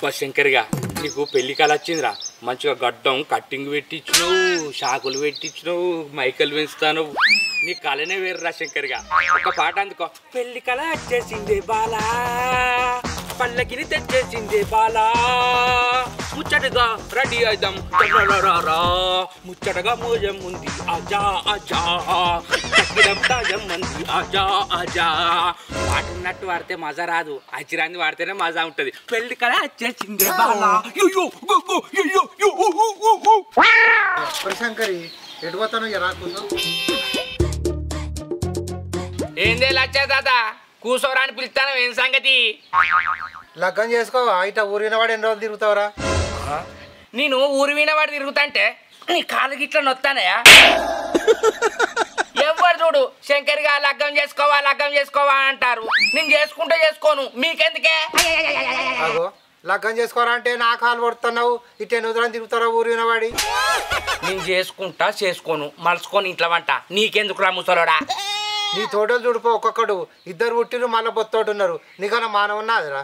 అబ్బా శంకర్గా నీకు పెళ్లి కాల వచ్చిందిరా మంచిగా గడ్డం కట్టింగ్ పెట్టించినావు షాకులు పెట్టించినావు మైకలు పెంచుతాను నీ కళనే వేరురా శంకర్గా ఒక పాట అందుకో పెళ్లి కళ వచ్చేసిందే బాలా పల్లకిని తెచ్చేసిందే బాలా ముచ్చటగా రెడీ అయిదాం ముచ్చటగా మోజం ఉంది ఆజా ఆజా తాజం మంది ఆజా ఆజా పాట ఉన్నట్టు వాడితే మజా రాదు అచిరాంది వాడితేనే మజా ఉంటది పెళ్లి కళ వచ్చేసిందే బాలా శంకరి ఎటుపోతాను రాకుండా ఏందే లచ్చా తాత కూసోరా అని పిలుస్తాను ఏం సంగతి లగ్గం చేసుకోవా ఇట ఊరిన వాడు ఎన్ని రోజులు తిరుగుతావరా నేను ఊరి వీణవాడు తిరుగుతాంటే నీ కాలు గిట్ల నొత్తానయా ఎవరు చూడు శంకర్గా లగ్గం చేసుకోవా అంటారు నేను చేసుకుంటే చేసుకోను మీకెందుకే అగో లగ్గం చేసుకోరా అంటే నా కాలు పడుతున్నావు ఇటే నుదురని తిరుగుతారా ఊరిన వాడి నేను చేసుకోను మలుసుకొని ఇంట్లో వంట నీకెందుకు రా ముసలోడా నీ తోటలు చూడిపో ఒక్కొక్కడు ఇద్దరు పుట్టిరు మళ్ళీ పొత్తోటి ఉన్నారు నీకన్నా మానవ ఉన్నదిరా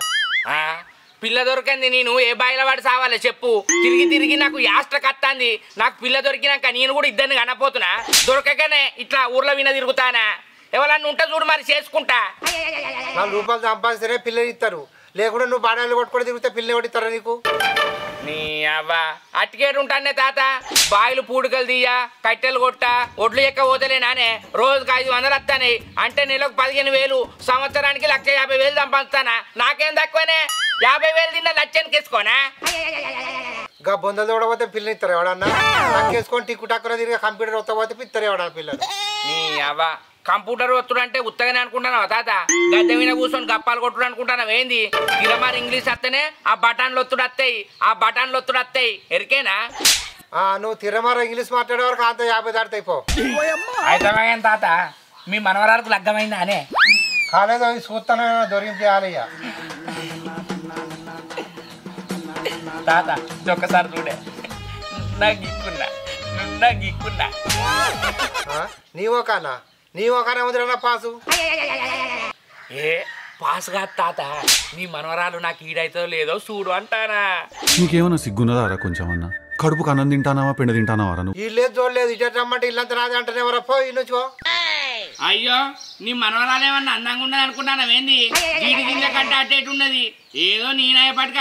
పిల్ల దొరికింది నేను ఏ బాయిల వాడు సావాలే చెప్పు తిరిగి నాకు యాస్ట కత్తాంది నాకు పిల్ల దొరికినాక నేను కూడా ఇద్దరిని కనపోతున్నా దొరకగానే ఇట్లా ఊర్లో విన తిరుగుతానా ఎవరన్నా ఉంటే చూడు మరి చేసుకుంటా ₹4 సంపాదిస్తేనే పిల్లలు ఇస్తారు లేకుండా నువ్వు బాడాలు కొట్టుకొని తిరిగితే పిల్లలు ఎవరు ఇస్తారా నీకు నీ అవ్వ అట్టికేడు ఉంటానే తాత బాయిలు పూడికలు తీయ కట్టెలు కొట్ట ఒడ్లు ఎక్క పోతలే నానే రోజుకి 500 వస్తాయి అంటే నెలకు 15,000 సంవత్సరానికి 150,000 సంపాదిస్తానా నాకేం తక్కువనే 50,000 తిన్నా లక్షనికి వేసుకోనా గా బొందలు చూడబోతే పిల్లలు ఇస్తారు ఎవడన్నా వేసుకొని టిక్కు టక్కున తిరిగి కంప్యూటర్ వస్తపోతే ఇస్తారు ఎవడన్నా పిల్లలు నీ అవ్వ కంప్యూటర్ వస్తుడు అంటే ఉత్తగానే అనుకుంటున్నావా తాత గద్దె మీద కూర్చొని గప్పాలు కొట్టుడు అనుకుంటున్నావు ఏంది తిరమారు ఇంగ్లీష్ వస్తేనే ఆ బటాన్లు ఒత్తుడు వస్తాయి ఎరికేనా నువ్వు తిరమార ఇంగ్లీష్ మాట్లాడే వరకు అంత 50 దాటితే పో అయితే తాత మీ మనవరాలకు లగ్గమైందా అనే కాలేదు అవి చూస్తానే దొరికి చేయాలి తాత ఒక్కసారి చూడే నా గిక్కున్నా నీవోకానా ముద్రన్నా పాసు ఏ పాస్ కాదు తాత నీ మనవరాలు నాకు ఈడైతో లేదో చూడు అంటానా నీకేమన్నా సిగ్గున్నదారా కొంచెం అన్న కడుపుకు అన్నం తింటానావా పెండ తింటానావారా నువ్వు ఇల్లేదు చూడలేదు ఇటు రమ్మంటే ఇల్లంతా నాది అంటేనే ఎవరో పో ఇల్లుకో అయ్యో నీ మనవరాలు ఏమన్నా అందంగా ఉన్నది అనుకున్నావేంది వీడి గింజ కంటే అట్టేటు ఉన్నది ఏదో నేనయ్యపాటికి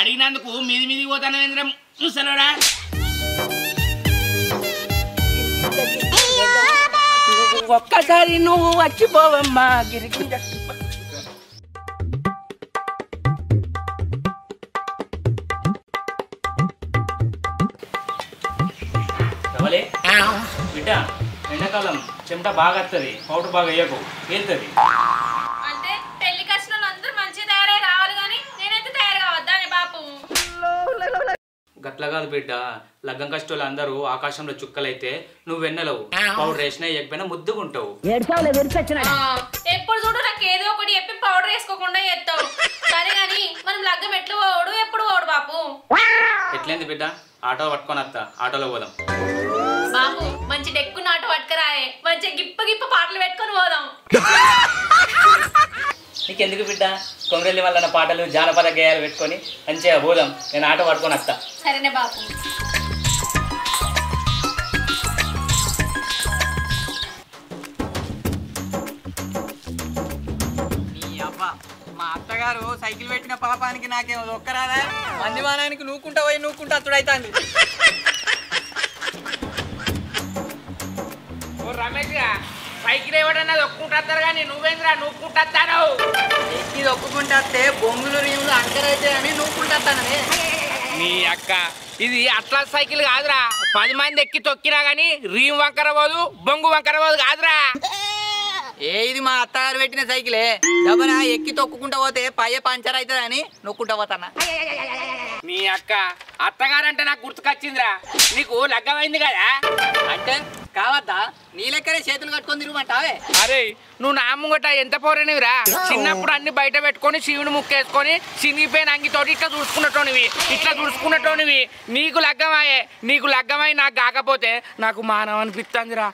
అడిగినందుకు మీది పోతాను ఏంద్రం ముసలోడా ఒక్కసారి నువ్వు వచ్చిపోవమ్మా గిరిగింజ బిడ్డ ఎండాకాలం చెమట బాగా వస్తుంది పౌడర్ బాగా వేయకు వెళ్తుంది అంటే పెళ్లి కష్ట అందరూ మంచిగా తయారై రావాలి కానీ నేనైతే తయారు కావద్దా బాపు గట్ల కాదు బిడ్డ లగ్గం కష్టాలు అందరూ ఆకాశంలో చుక్కలైతే నువ్వు వెన్నెలవు పౌడర్ వేసినా ఎక్కడైనా ముద్దుకుంటావు ఎప్పుడు చూడు నాకు ఏదో ఒకటి చెప్పి పౌడర్ వేసుకోకుండా చేస్తావు సరే గాని మనం లగ్గం ఎట్లు పోడు ఎప్పుడు పోడు బాపు ఎట్లయింది బిడ్డ ఆటో పట్టుకొని వస్తా ఆటోలో పోదాం బాపు మంచి డెక్కున్న ఆటో పట్టుకురాయే మంచి గిప్ప పాటలు పెట్టుకొని పోదాం నీకెందుకు బిడ్డ కొమరెల్లి వల్ల పాటలు జానపద గేయాలు పెట్టుకొని మంచిగా పోదాం నేను ఆటో పట్టుకొని వస్తా సరేనే బాపు మా అత్తగారు సైకిల్ పెట్టిన పాపానికి నాకేమో ఒక్కరాదా మందిమానానికి నూకుంటా అతుడైతాంది రమేష్ సైకిల్ ఎవడన్నా దొక్కుంటారు కానీ నువ్వేంద్రా నూక్కుంటాను ఎక్కి దొక్కుంటే బొంగులు రీవులు అంకరైతే అని నూకుంటానే నీ అక్క ఇది అట్లా సైకిల్ కాదురా 10 మంది ఎక్కి తొక్కినా గానీ రీమ్ వంకర పోదు బొంగు వంకర పోదు కాదురా ఇది మా అత్తగారు పెట్టిన సైకిలే డబ్బనా ఎక్కి తొక్కుంటా పోతే పయ్య పంచర్ అవుతుందని నొక్కుంటా పోతానా నీ అక్క అత్తగారంటే నాకు గుర్తుకొచ్చిందిరా నీకు లగ్గమైంది కదా అంటే కావద్దా నీ లెక్కనే చేతులు కట్టుకొని తిరుగుమంటావే అరే నువ్వు నా ముంగట ఎంత పోరేనివిరా చిన్నప్పుడు అన్ని బయట పెట్టుకొని శివుని ముక్కేసుకొని చినిగిపోయిన అంగితోటి ఇట్లా చూసుకున్నటోనివి నీకు లగ్గమై నాకు కాకపోతే నాకు మానవ అనిపిస్తుందిరా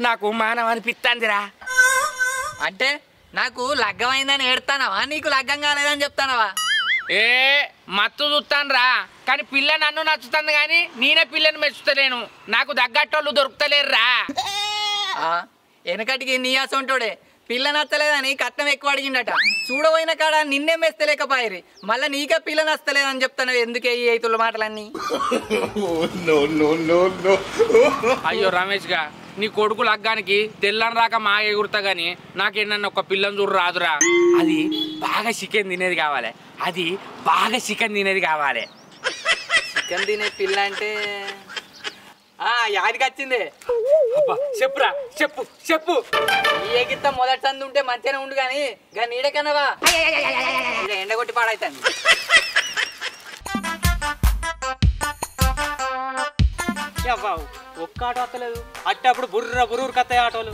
నాకు మానవ అనిపిస్తుందిరా అంటే నాకు లగ్గమైందని ఏడతానవా నీకు లగ్గం కాలేదని చెప్తానవా ఏ మత్తు చూస్తాను రా, కానీ పిల్ల నన్ను నచ్చుతుంది, కానీ నేనే పిల్లని మెచ్చుతలేను. నాకు తగ్గట్టోళ్ళు దొరుకుతలేరు రా. వెనకటికి నీ అసొంటోడే పిల్ల నచ్చలేదని కట్నం ఎక్కువ అడిగిండట. చూడబోయిన కాడ నిన్నే మెస్తలేకపోయారు, మళ్ళీ నీకే పిల్ల నచ్చలేదని చెప్తాను. ఎందుకే ఈ ఐతుల మాటలన్నీ? అయ్యో రమేష్ గా, నీ కొడుకు లగ్గానికి తెల్లని రాక మా ఎగురుతా గాని నాకేనన్నా ఒక పిల్లని చూడు రాదురా. అది బాగా చికెన్ తినేది కావాలి, అది బాగా చికెన్ తినేది కావాలి. చికెన్ తినే పిల్ల అంటే యాదికి వచ్చిందే. చెప్పురా, చెప్పు చెప్పు. ఈ ఎగిత్త మొదటి సందు ఉంటే మంచిగానే ఉండు, కానీ గా నీడకన్నావా ఎండగొట్టి పాడైతాను. ఒక్క ఆటో వస్తలేదు, అట్టప్పుడు బుర్ర బుర్రు కత్తాయి ఆటోలు.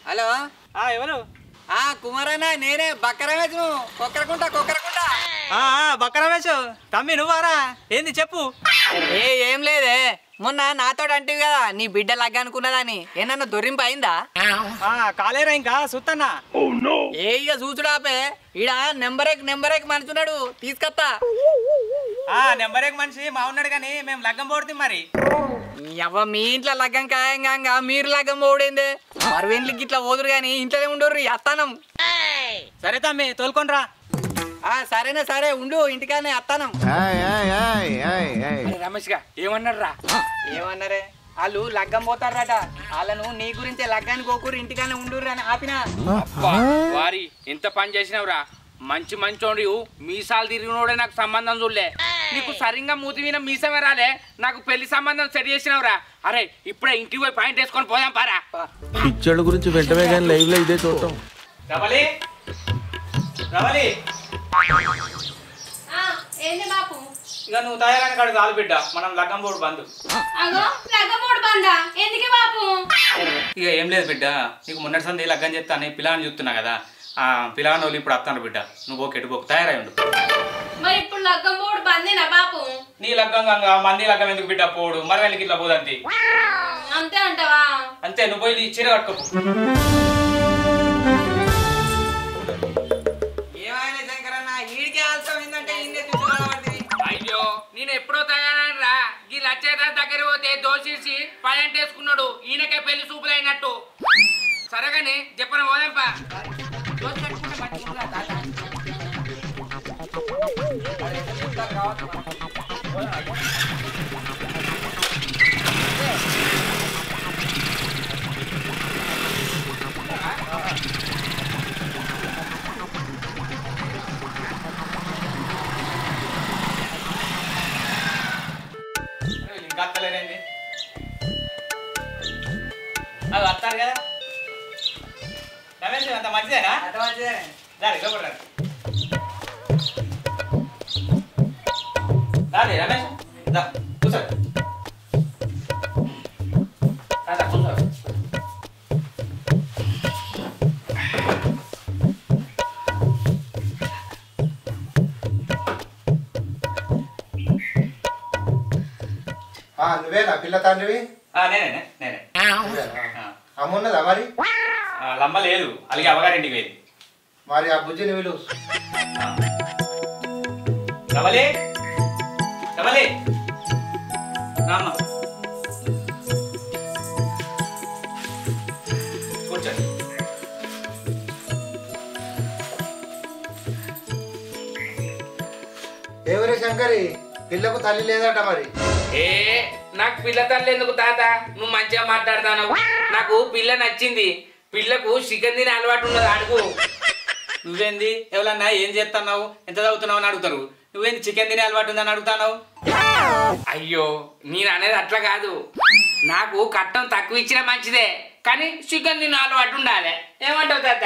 హలో ఎవరు? కుమారన్న, నేనే బక్కరమేసు. కొక్కరకుంటా బక్క రమేష్ తమ్మి నువ్వారా? ఏంది చెప్పు. ఏం లేదే, మొన్న నాతో అంటే కదా నీ బిడ్డ లగ్గనుకున్నదని. ఏమన్నా దొరింపు అయిందా? కాలేరా ఇంకా సుత్తన్నా. ఇక చూచుడాపే, ఈడ నెంబరేకి మనుచున్నాడు, తీసుకొస్తా. నెంబర్ ఒక మనిషి మా ఉన్నాడు, కానీ మేము లగ్గం పోడుతాం. మరి మీ ఇంట్లో లగ్గం ఖాయంగా మీరు లగ్గం పోడేందే? మరవేంట్లకి ఇట్లా పోదురు కానీ ఇంట్లోనే ఉండరు అత్తానం. సరే తమ్మి తోలుకొనిరా. సరేనా, సరే ఉండు, ఇంటికానే అత్తానం. రమేష్ గా ఏమన్నాడు రా? ఏమన్నారే? వాళ్ళు లగ్గం పోతారట, వాళ్ళను నీ గురించే లగ్గానికి పోకూరు, ఇంటికానే ఉండుర్రు అని ఆపినా. వారి ఎంత పని చేసినావురా? మంచి మంచోడు, మీసాలు తిరిగినోడే నాకు సంబంధం చూడలే. నీకు సరిగ్గా మూతి మీద మీసమే రాలే, నాకు పెళ్లి సంబంధం సెట్ చేసినావురా. అరే ఇప్పుడే ఇంటికి పోయి పాయింట్ వేసుకొని పోదాం పారా. పిక్చర్ల గురించి వెంటనే కానీ లైవ్ లో ఇదే చూడటం. రవలి రవలి, ఏంది బాపు? ఇక నువ్వు తయారని కాడు చాలు బిడ్డ, మనం లగ్గం పోడు బంధు. అగో లగ్గమోడు బందా, ఎందుకే బాపు? ఇక ఏం లేదు బిడ్డ, నీకు మొన్నటి సంది లగ్గం చేస్తాను పిల్లని చూస్తున్నా కదా. పిల్లని వాళ్ళు ఇప్పుడు వస్తాను బిడ్డ, నువ్వు ఓకే ఎటుపోకు, తయారై ఉండు. మరి ఇప్పుడు లగ్గమోడు బందేనా బాపు? నీ లగ్గం గంగా మంది లగ్గం ఎందుకు బిడ్డ పోడు, మరి వెళ్ళకి ఇట్లా పోదంతి. అంతే అంటావా? అంతే, నువ్వు పోయి చీర కట్టుకోపు. ఏమైనా శంకరన్న, ఈడికే ఆల్సం ఏంటంటే ఇన్నే చూసుకోవాలి. అయ్యో నేను ఎప్పుడో తయారని రా. ఈ లచ్చేత దగ్గర పోతే దోషించి పాయింట్ వేసుకున్నాడు, ఈయనకే పెళ్లి చూపులు అయినట్టు. సరేగాని చెప్పన పోదాంపా. ఇంకా వస్తలేనండి, అది వస్తారు కదా. రమేష్ అంత మంచిదేనా? అంత మంచిదే. రాలే రమేష్, కూర్చో కూర్చో. నువ్వేనా పిల్ల తండ్రివి? నేనే నేనే. అమ్మున్నదా మరి? లంబ లేదు, అలాగే అవగారింటికి పోయింది. మరి ఆ బుజ్జిని విలు. రవలి రవలి రామ్మ, కూర్చోండి. ఎవరి శంకరి, పిల్లకు తల్లి లేదట మరి? ఏ నాకు పిల్ల తల్లి ఎందుకు తాత? నువ్వు మంచిగా మాట్లాడతాను. నాకు పిల్ల నచ్చింది, పిల్లకు చికెన్ తినే అలవాటు ఉన్నది, అడుగు. నువ్వేంది ఎవరన్నా ఏం చేస్తున్నావు, ఎంత చదువుతున్నావు అని అడుగుతారు. నువ్వేంది చికెన్ తినే అలవాటు ఉందని అడుగుతావు? అయ్యో నేను అనేది అట్లా కాదు, నాకు కట్టం తక్కువ ఇచ్చినా మంచిదే, కానీ చికెన్ తినే అలవాటు ఉండాలి. ఏమంటావు తాత?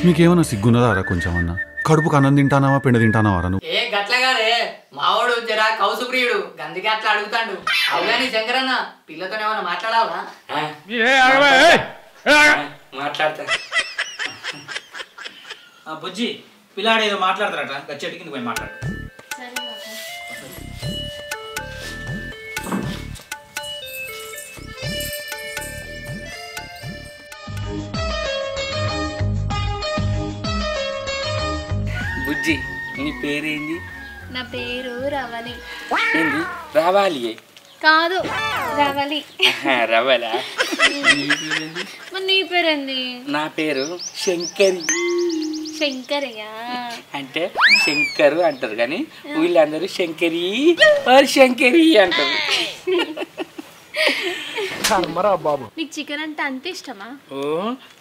మీకేమన్నా సిగ్గున్నదారా కొంచెం అన్న? కడుపుకు అన్నం తింటానావా పెండ తింటానావారా నువ్వు? ఏ గట్ల కాదే, మావాడు జరా కౌసు ప్రియుడు, గందుకే అట్లా అడుగుతాడు. అవుగాని శంకరన్న, పిల్లతో ఏమన్నా మాట్లాడాలా? మాట్లాడతా. బుజ్జి పిల్లాడు ఏదో మాట్లాడతారట, చెట్టు కింద పోయి మాట్లాడు. బుజ్జి నీ పేరేంది? నా పేరు రవలి. ఏంది రావాలి? కాదు రవలి. రవలా? మరి నీ పేరేంది? నా పేరు శంకరి. శంకరయ్యా? అంటే శంకరు అంటారు కానీ వీళ్ళందరూ శంకరి శంకరి అంటారు. నీకు చికెన్ అంటే అంత ఇష్టమా? ఓ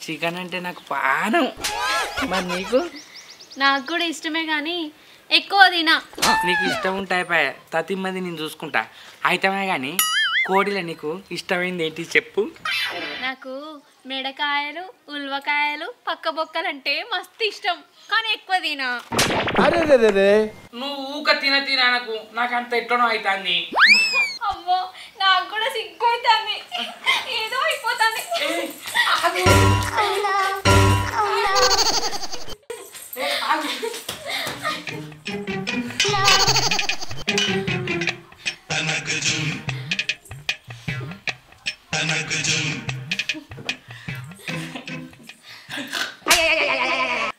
చికెన్ అంటే నాకు పానం. మరి నీకు? నాకు కూడా ఇష్టమే కానీ ఎక్కువ తినా. నీకు ఇష్టం ఉంటాయి తతిమ్మది నేను చూసుకుంటా అయితమే కానీ కోడిలో నీకు ఇష్టమైంది ఏంటి చెప్పు? నాకు మెడకాయలు, ఉల్వకాయలు, పక్క బొక్కలు అంటే మస్తు ఇష్టం కానీ ఎక్కువ తినా. నువ్వు ఊక తినకు నాకు అంత ఎట్లనో అవుతుంది. అమ్మో నాకు కూడా సిగ్గు అవుతుంది, ఏదో అయిపోతుంది.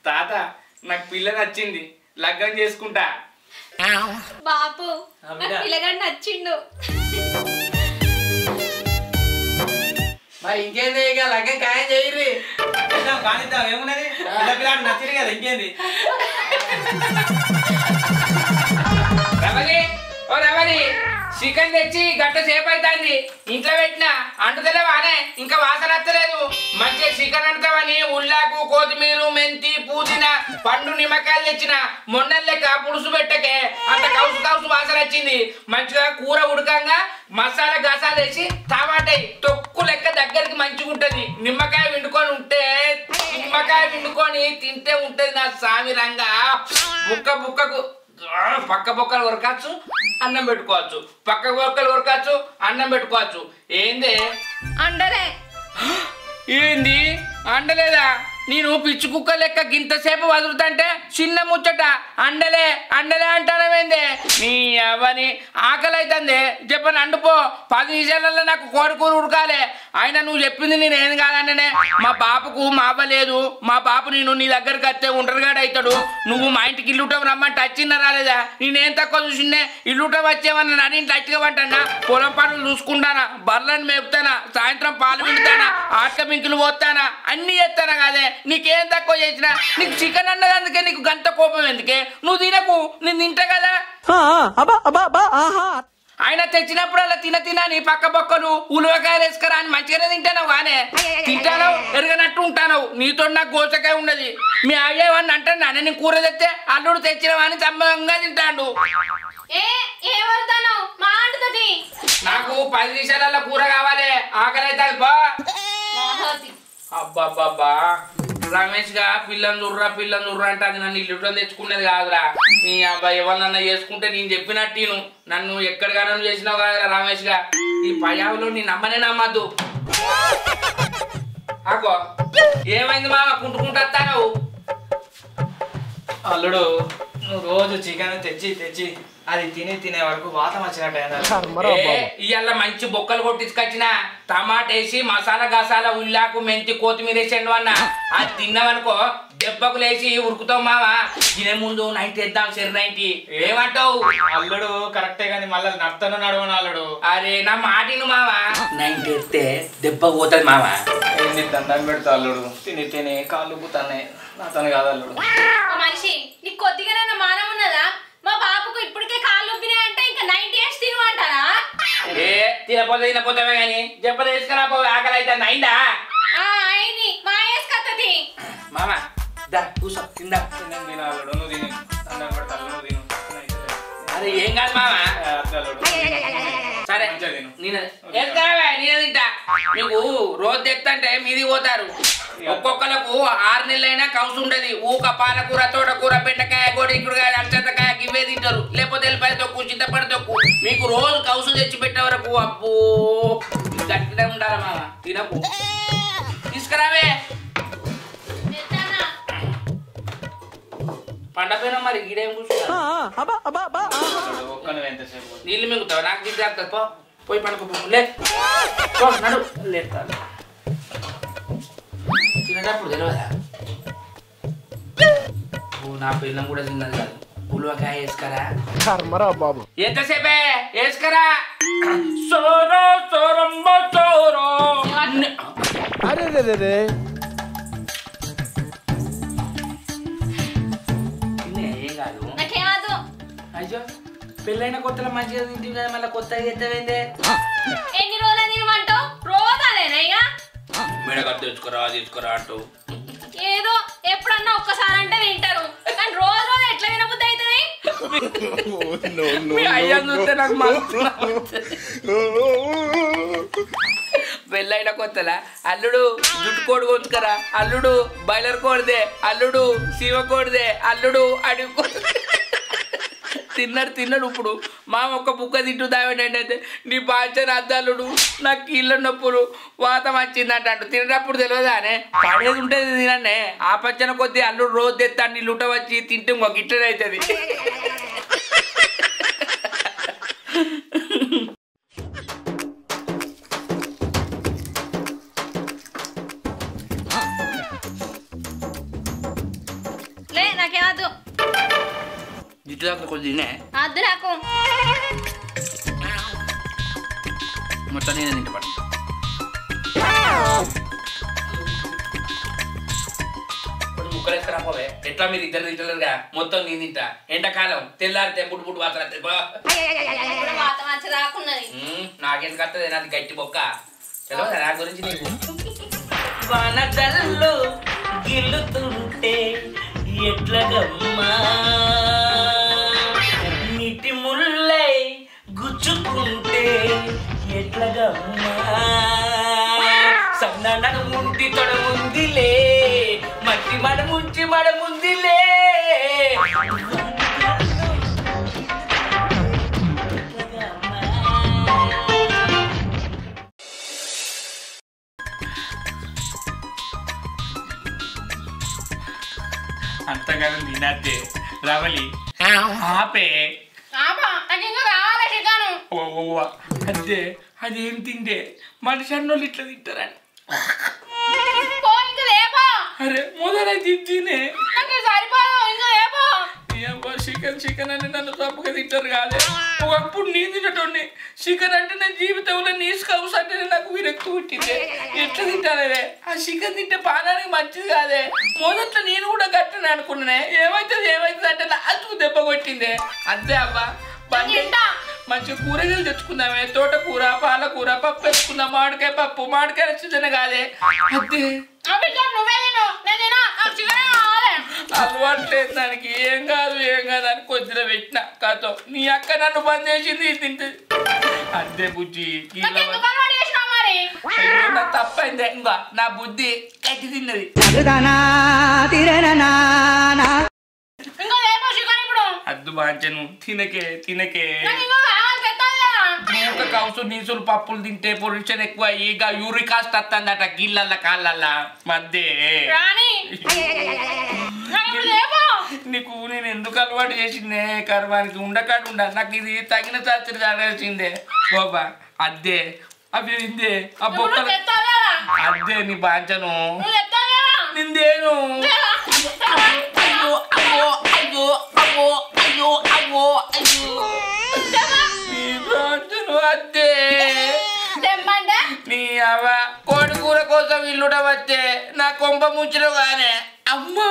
తాత నాకు పిల్ల నచ్చింది, లగ్గం చేసుకుంటా. బాపు నాకు పిల్లగాడు నచ్చిండు. మరి ఇంకేంది ఇక లగ్గం ఖాయం చేయరు. కానిద్దాం ఏమున్నది, పిల్లపిల్లాడు నచ్చింది కదా ఇంకేంది. రమణి ఓ రమణి, చికెన్ తెచ్చి గంట సేపు అవుతుంది, ఇంట్లో పెట్టినా అంటుతలేవానే, ఇంకా వాసన వస్తలేదు. మంచిగా చికెన్ అంటావని ఉల్లాకు, కొత్తిమీర, మెంతి, పుదీనా, పండు, నిమ్మకాయలు తెచ్చిన. మొన్న లెక్క పులుసు పెట్టకే అంత కౌసు కౌసు వాసన వచ్చింది. మంచిగా కూర ఉడకంగా మసాలా గసాలు వేసి టమాటా తొక్కు లెక్క దగ్గరికి మంచిగా ఉంటది. నిమ్మకాయ వండుకొని ఉంటే నిమ్మకాయ వండుకొని తింటే ఉంటది నా సామిరంగా. బుక్క బుక్కకు పక్క బొక్కలు ఉరకచ్చు, అన్నం పెట్టుకోవచ్చు, పక్క బొక్కలు ఉరకచ్చు, అన్నం పెట్టుకోవచ్చు. ఏంది అండలే? ఏంది అండలేదా? నేను పిచ్చి కుక్క లెక్క గింతసేపు వదులుతుంటే చిన్న ముచ్చట అండలే అండలే అంటానమేందే? నీ అవని ఆకలి అవుతుంది చెప్పని అండుపో. 10 నిమిషాలలో నాకు కోడి కూర ఉడకాలి. అయినా నువ్వు చెప్పింది నేను ఏం కాదన్ననే. మా బాపుకు మా అవ్వ లేదు, మా బాపు నేను నీ దగ్గరికి వస్తే ఒంటరిగాడు అవుతాడు. నువ్వు మా ఇంటికి ఇల్లుటం రమ్మంటే వచ్చిందా రాలేదా? నేనేం తక్కువ చూసిందే, ఇల్లుటం వచ్చేవన్నా నన్ను ఇంట్లో వచ్చేవంటన్నా. పొలం పనులు చూసుకుంటానా, బర్రెలను మేపుతానా, సాయంత్రం పాలు వింటానా, ఆటల మింకులు పోతానా, అన్ని చేస్తానా కాదే. నీకేం తక్కువ చేసినా? నీకు చికెన్ అన్నది అందుకే నీకు గంట కోపం ఎందుకే? నువ్వు తినకు, నేను తింటా కదా. ఆయన తెచ్చినప్పుడల్లా తినని పక్క పక్కలు ఉలవకాయలు వేసుకురా అని మంచిగానే తింటాను కానీ తింటాను ఎరగనట్టు ఉంటాను. నీతో నాకు గోసకాయ ఉండదు. మీ అయ్యేవన్నీ అంటాను నేను కూర తెస్తే అల్లుడు తెచ్చినవని సంబంధంగా తింటాడు. నాకు 10 నిమిషాలలో కూర కావాలి, ఆకలి అవుతుంది బా. అబ్బాబ్బా రమేష్ గా పిల్లని చుర్రా అంటే అది నన్ను ఇల్లు తెచ్చుకునేది కాదురా. నీ అబ్బాయి ఎవరినన్నా చేసుకుంటే నేను చెప్పినట్టు నన్ను ఎక్కడికైనా చేసినావు కాదురా రమేష్ గా. ఈ పయావులో నీ నమ్మనే నమ్మద్దు. ఆకో ఏమైంది మామ కుంటుకుంటాను? అల్లుడు నువ్వు రోజు చికెన్ తెచ్చి అది తినే వరకు వాతం వచ్చినట్టు. ఇవాళ మంచి బొక్కలు కొట్టించుకొచ్చిన టమాటా వేసి మసాలా గసాలా ఉల్లాకు మెంతి కొత్తిమీర వేసాను అన్న. అది తిన్నావనుకో దెబ్బకు లేచి ఉరుకుతావు మావా. తినే ముందు 90 వేద్దాం, సరే 90 ఏమంటావు? అల్లుడు కరెక్టే కానీ మళ్ళీ నడతను నడవను అల్లుడు. అరే నా మాటిను మావా, 90 వేస్తే దెబ్బ పోతుంది మావా. ఏంది దండం పెడతా అల్లుడు, తిని కాళ్ళు పోతాయి నాతను కాదు అల్లుడు. మనిషి నీకు కొద్దిగా మానం ఉన్నదా? మా బాబుకు ఇప్పటికే కాళ్ళు ఉబ్బినాయంటే ఇంకా 90 ఇయర్స్ తిను అంటారా? తినపోతావే కానీ దెబ్బలు వేసుకురా పోయి ఆకలి అయితే అయిందా? అయింది మా వేసుకత్తది. మామా దా కూసో తిందా. అల్లుడు నువ్వు తిని దండం పెడతా అల్లుడు తిను. అరే ఏం కాదు మామా, సరే నేను నేనే తింటా. మీకు రోజు తెస్తంటే మీది పోతారు. ఒక్కొక్కలకు 6 నెలలైనా కౌసు ఉండదు. ఊక పాలకూర, తోటకూర, బెండకాయ, గోడికుడుకాయ, అల్చంతకాయ ఇవే తింటారు. లేకపోతే ఎల్లిపాయ తొక్కు, చింతపండు తొక్కు. మీకు రోజు కౌసు తెచ్చి పెట్టే వరకు అబ్బో గట్టిగా ఉండాలి మామ. తినకు తీసుకురావే పండపోయినా మరి గీడేం కూర్చున్నా నీళ్ళు మింగుతావు. నాకు తింటే పో పోయి పండుకో లే నడు లేస్తాను. తినేటప్పుడు తెలియదా నా పిల్లం కూడా తిన్నది కాదు ఉలవకాయ వేసుకరా ఎంతసేపే వేసుకరా సోరో సోరంబ సోరో ఏం కాదు నాకేమదు అయ్యో పెళ్ళైన కొత్తలో మంచిగా తింటుంది కదా మళ్ళీ కొత్తగా ఎత్తవేందే ఎన్ని రోజులు తినమంటావు రోజు అదేనా ఇక మెడగట్టు తీసుకురా అంటూ ఏదో ఎప్పుడన్నా ఒక్కసారి అంటే తింటారు కానీ రోజు రోజు ఎట్లా తినబుద్ధి అవుతుంది మీ అయ్యా చూస్తే నాకు పెళ్ళైన కొత్తలా అల్లుడు జుట్టు కోడి కొనుక్కరా అల్లుడు బాయిలర్ కోడిదే అల్లుడు సీమ కోడిదే అల్లుడు అడుగు తిన్నాడు ఇప్పుడు మామ ఒక్క బుక్క తింటూ దావేంటంటే అయితే నీ బాధ్యత అద్దల్లుడు నాకు కీళ్ళ నొప్పులు వాతం వచ్చిందంట అంటూ తినేటప్పుడు తెలియదానే పడేది ఉంటుంది తిననే ఆ పచ్చన కొద్దీ అల్లుడు రోజు తెస్తాను నీ లుట వచ్చి తింటే ఇంకొక ఇట్లనే అవుతుంది లే నాకేమద్దు జిట్టు దాకా కొద్దినే అద్దు నాకు మొత్తం నేను తింటపడి ముక్కలు ఎక్కరాపోవే ఎట్లా మీరు ఇద్దరు తింటలేరుగా మొత్తం నేను తింటా ఎండాకాలం తెల్లారితే బుడ్డు వాతలు వాతం వచ్చి రాకున్నది నాకెందుకు వస్తుంది నాది గట్టి బొక్క తెలియదా నా గురించి నీకు వనదల్లు గిల్లుతుంటే ఎట్లగమ్మా నీటి ముల్లై గుచ్చుకుంటే ఎట్లగమ్మా సన్ననను ముంటి తొడముందిలే మట్టి మడముందిలే అంతగానం తినద్దే రవలి ఆపే అదే అదేం తింటే మనిషి అన్నోళ్ళు ఇట్లా తింటారని అరే మొదలైతే తినే చికెన్ అంటే నన్ను తప్పుగా తింటారు కాదే ఒకప్పుడు నేను తినటోని చికెన్ అంటే నేను జీవితంలో నీసు కౌస్ అంటే నాకు విరక్తి పుట్టిందే ఎట్లా తింటానే ఆ చికెన్ తింటే పానానికి మంచిది కాదే మొదట్లో నేను కూడా గట్టని అనుకున్నానే ఏమైతుంది అంటే నాకు దెబ్బ కొట్టిందే అదే అవ్వ మంచిగా కూరగాయలు తెచ్చుకుందామే తోటకూర పాలకూర పప్పు వేసుకుందాం మామిడికాయ పప్పు మామిడికాయ సీజన్ కాదే అదే అలవాట్లేదు దానికి ఏం కాదు అని కొద్దిగా పెట్టిన కాతో నీ అక్క నన్ను బంద్ చేసింది తింటుంది అదే బుజ్జి తప్పైందే ఇంకా నా బుద్ధి కట్టి తిన్నది అద్దు బాంచను తినకే కౌసు నీసులు పప్పులు తింటే పొల్యూషన్ ఎక్కువ ఇక యూరిక్ ఆసిడ్ వస్తుందట గిళ్ళల్లా కాళ్ళల్లా మధ్య నీకు నేను ఎందుకు అలవాటు చేసిందే కర్మానికి ఉండకాడు నాకు ఇది తగిన శాస్త్రి జరగాల్సిందే బాబా అద్దే అవి ఇందే ఆ బొక్కలు అద్దే నీ బాంచను నిందేను అద్దే నీ అవ్వ కోడి కూర కోసం ఇల్లుట వచ్చే నా కొంప ముంచులో గానే అమ్మా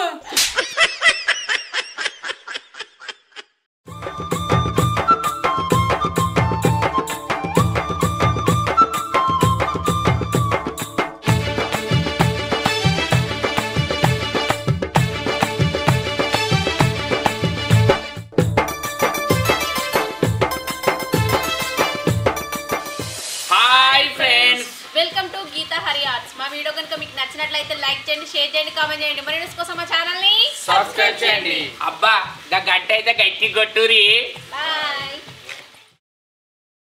welcome to Geeta Hari arts మా వీడియో కనుక మీకు నచ్చినట్లయితే లైక్ చేయండి షేర్ చేయండి కామెంట్ చేయండి మరి కోసం మా ఛానల్ ని సబ్స్క్రైబ్ చేయండి అబ్బా గడ్డ అయితే గట్టి కొట్టురి